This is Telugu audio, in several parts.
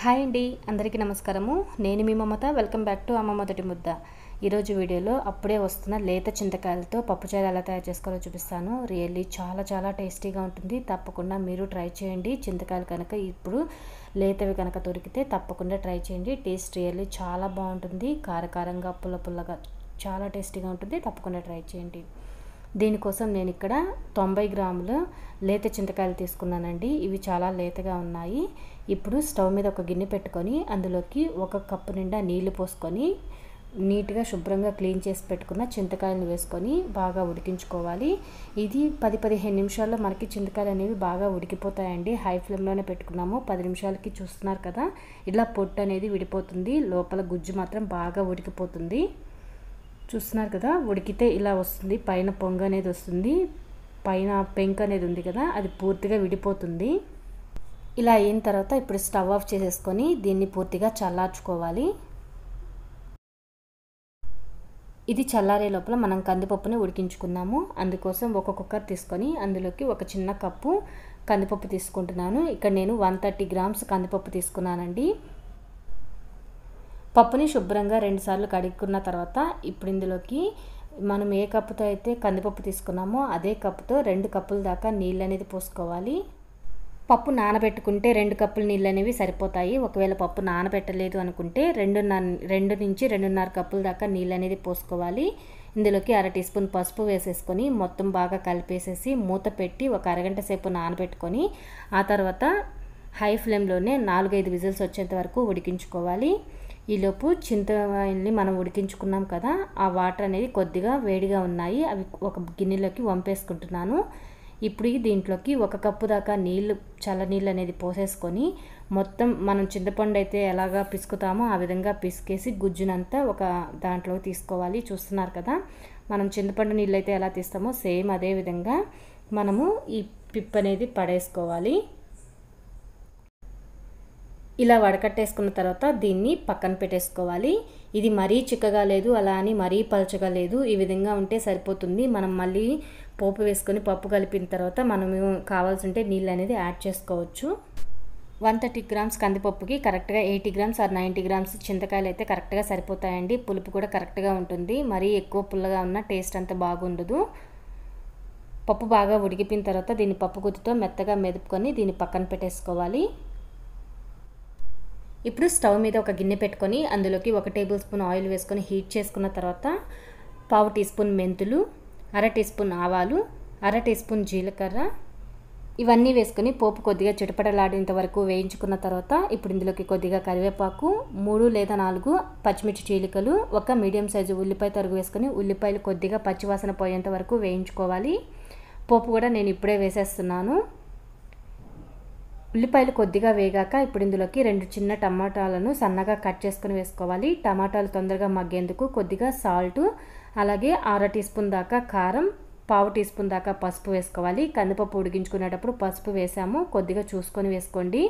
హాయ్ అండి, అందరికీ నమస్కారము. నేను మీ మమత. వెల్కమ్ బ్యాక్ టు అమ్మ మొదటి ముద్ద. ఈరోజు వీడియోలో అప్పుడే వస్తున్న లేత చింతకాయలతో పప్పుచారు ఎలా తయారు చేసుకోవాలో చూపిస్తాను. రియల్లీ చాలా టేస్టీగా ఉంటుంది. తప్పకుండా మీరు ట్రై చేయండి. చింతకాయలు కనుక ఇప్పుడు లేతవి కనుక దొరికితే తప్పకుండా ట్రై చేయండి. టేస్ట్ రియల్లీ చాలా బాగుంటుంది. కారకారంగా పుల్లగా చాలా టేస్టీగా ఉంటుంది. తప్పకుండా ట్రై చేయండి. దీనికోసం నేను ఇక్కడ 90 గ్రాముల లేత చింతకాయలు తీసుకున్నానండి. ఇవి చాలా లేతగా ఉన్నాయి. ఇప్పుడు స్టవ్ మీద ఒక గిన్నె పెట్టుకొని అందులోకి 1 కప్పు నిండా నీళ్లు పోసుకొని నీట్గా శుభ్రంగా క్లీన్ చేసి పెట్టుకున్న చింతకాయలను వేసుకొని బాగా ఉడికించుకోవాలి. ఇది 10-15 నిమిషాల్లో మనకి చింతకాయలు అనేవి బాగా ఉడికిపోతాయండి. హై ఫ్లేమ్లోనే పెట్టుకున్నాము. 10 నిమిషాలకి చూస్తున్నారు కదా, ఇలా పొట్టు అనేది విడిపోతుంది. లోపల గుజ్జు మాత్రం బాగా ఉడికిపోతుంది. చూస్తున్నారు కదా, ఉడికితే ఇలా వస్తుంది. పైన పొంగ అనేది వస్తుంది. పైన పెంక అనేది ఉంది కదా, అది పూర్తిగా విడిపోతుంది. ఇలా అయిన తర్వాత ఇప్పుడు స్టవ్ ఆఫ్ చేసేసుకొని దీన్ని పూర్తిగా చల్లార్చుకోవాలి. ఇది చల్లారే లోపల మనం కందిపప్పుని ఉడికించుకున్నాము. అందుకోసం ఒక కుక్కర్ తీసుకొని అందులోకి ఒక చిన్న కప్పు కందిపప్పు తీసుకుంటున్నాను. ఇక్కడ నేను 130 గ్రామ్స్ కందిపప్పు తీసుకున్నానండి. పప్పుని శుభ్రంగా 2 సార్లు కడుక్కున్న తర్వాత ఇప్పుడు ఇందులోకి మనం ఏ కప్పుతో అయితే కందిపప్పు తీసుకున్నామో అదే కప్పుతో 2 కప్పుల దాకా నీళ్ళు అనేది పోసుకోవాలి. పప్పు నానబెట్టుకుంటే 2 కప్పుల నీళ్ళు అనేవి సరిపోతాయి. ఒకవేళ పప్పు నానబెట్టలేదు అనుకుంటే 2 నుంచి 2.5 కప్పుల దాకా నీళ్ళు అనేది పోసుకోవాలి. ఇందులోకి 1/2 టీ స్పూన్ పసుపు వేసేసుకొని మొత్తం బాగా కలిపేసేసి మూత పెట్టి ఒక అరగంట సేపు నానబెట్టుకొని ఆ తర్వాత హై ఫ్లేమ్లోనే 4-5 విజిల్స్ వచ్చేంత వరకు ఉడికించుకోవాలి. ఈలోపు చింతకాయల్ని మనం ఉడికించుకున్నాం కదా, ఆ వాటర్ అనేది కొద్దిగా వేడిగా ఉన్నాయి. అవి ఒక గిన్నెలోకి వంపేసుకుంటున్నాను. ఇప్పుడు దీంట్లోకి 1 కప్పు దాకా చల్లనీళ్ళు అనేది పోసేసుకొని మొత్తం మనం చింతపండు అయితే ఎలాగా పిసుకుతామో ఆ విధంగా పిసికేసి గుజ్జునంతా ఒక దాంట్లో తీసుకోవాలి. చూస్తున్నారు కదా, మనం చింతపండు నీళ్ళు అయితే ఎలా తీస్తామో సేమ్ అదే విధంగా మనము ఈ పిప్ అనేది పడేసుకోవాలి. ఇలా వడకట్టేసుకున్న తర్వాత దీన్ని పక్కన పెట్టేసుకోవాలి. ఇది మరీ చిక్కగా లేదు, అలా అని మరీ పలచగా లేదు. ఈ విధంగా ఉంటే సరిపోతుంది. మనం మళ్ళీ పోపు వేసుకొని పప్పు కలిపిన తర్వాత మనము కావాల్సి ఉంటే నీళ్ళు అనేది యాడ్ చేసుకోవచ్చు. 130 గ్రామ్స్ కందిపప్పుకి కరెక్ట్గా 80 గ్రామ్స్ ఆర్ 90 గ్రామ్స్ చింతకాయలు అయితే కరెక్ట్గా సరిపోతాయండి. పులుపు కూడా కరెక్ట్గా ఉంటుంది. మరీ ఎక్కువ పుల్లగా ఉన్న టేస్ట్ అంత బాగుండదు. పప్పు బాగా ఉడికిపోయిన తర్వాత దీన్ని పప్పు గుత్తితో మెత్తగా మెదుపుకొని దీన్ని పక్కన పెట్టేసుకోవాలి. ఇప్పుడు స్టవ్ మీద ఒక గిన్నె పెట్టుకొని అందులోకి 1 టేబుల్ స్పూన్ ఆయిల్ వేసుకొని హీట్ చేసుకున్న తర్వాత 1/2 టీ స్పూన్ మెంతులు, 1/2 టీ స్పూన్ ఆవాలు, 1/2 టీ స్పూన్ జీలకర్ర ఇవన్నీ వేసుకొని పోపు కొద్దిగా చిటపటలాడేంత వరకు వేయించుకున్న తర్వాత ఇప్పుడు ఇందులోకి కొద్దిగా కరివేపాకు, 3 లేదా 4 పచ్చిమిర్చి చీలికలు, 1 మీడియం సైజు ఉల్లిపాయ తరుగు వేసుకొని ఉల్లిపాయలు కొద్దిగా పచ్చివాసన పోయేంత వరకు వేయించుకోవాలి. పోపు కూడా నేను ఇప్పుడే వేసేస్తున్నాను. ఉల్లిపాయలు కొద్దిగా వేగాక ఇప్పుడు ఇందులోకి 2 చిన్న టమాటాలను సన్నగా కట్ చేసుకొని వేసుకోవాలి. టమాటాలు తొందరగా మగ్గేందుకు కొద్దిగా సాల్ట్, అలాగే 1/2 టీ స్పూన్ దాకా కారం, 1/2 టీ స్పూన్ దాకా పసుపు వేసుకోవాలి. కందిపప్పు ఉడికించుకునేటప్పుడు పసుపు వేసాము, కొద్దిగా చూసుకొని వేసుకోండి.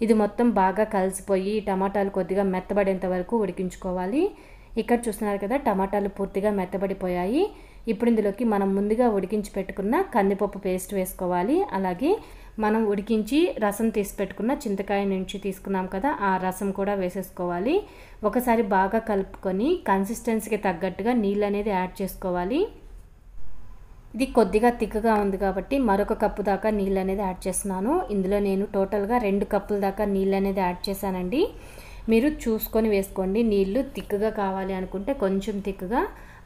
ఇది మొత్తం బాగా కలిసిపోయి టమాటాలు కొద్దిగా మెత్తబడేంత వరకు ఉడికించుకోవాలి. ఇక్కడ చూస్తున్నారు కదా, టమాటాలు పూర్తిగా మెత్తబడిపోయాయి. ఇప్పుడు ఇందులోకి మనం ముందుగా ఉడికించి పెట్టుకున్న కందిపప్పు పేస్ట్ వేసుకోవాలి. అలాగే మనం ఉడికించి రసం తీసి పెట్టుకున్న చింతకాయ నుంచి తీసుకున్నాం కదా, ఆ రసం కూడా వేసేసుకోవాలి. ఒకసారి బాగా కలుపుకొని కన్సిస్టెన్సీకి తగ్గట్టుగా నీళ్ళు అనేది యాడ్ చేసుకోవాలి. ఇది కొద్దిగా తిక్కగా ఉంది కాబట్టి మరొక కప్పు దాకా నీళ్ళు అనేది యాడ్ చేస్తున్నాను. ఇందులో నేను టోటల్గా 2 కప్పుల దాకా నీళ్ళు అనేది యాడ్ చేశానండి. మీరు చూసుకొని వేసుకోండి. నీళ్ళు తిక్కగా కావాలి అనుకుంటే కొంచెం తిక్కగా,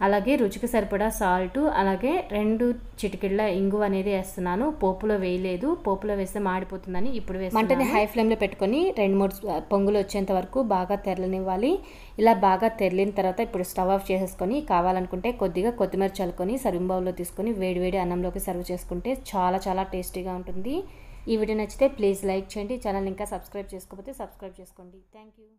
అలాగే రుచికి సరిపడా సాల్ట్, అలాగే 2 చిటికెళ్ళ ఇంగువ అనేది వేస్తున్నాను. పోపులో వేయలేదు, పోపులో వేస్తే మాడిపోతుందని ఇప్పుడు వేస్తున్నాను. మంటని హై ఫ్లేమ్లో పెట్టుకొని 2-3 పొంగులు వచ్చేంత వరకు బాగా తెరలనివ్వాలి. ఇలా బాగా తెరలిన తర్వాత ఇప్పుడు స్టవ్ ఆఫ్ చేసేసుకొని కావాలనుకుంటే కొద్దిగా కొత్తిమీర చల్లుకొని సర్వింగ్ బౌల్లో తీసుకొని వేడివేడి అన్నంలోకి సర్వ్ చేసుకుంటే చాలా టేస్టీగా ఉంటుంది. ఈ వీడియో నచ్చితే ప్లీజ్ లైక్ చేయండి. ఛానల్ ఇంకా సబ్స్క్రైబ్ చేసుకోకపోతే సబ్స్క్రైబ్ చేసుకోండి. Thank you.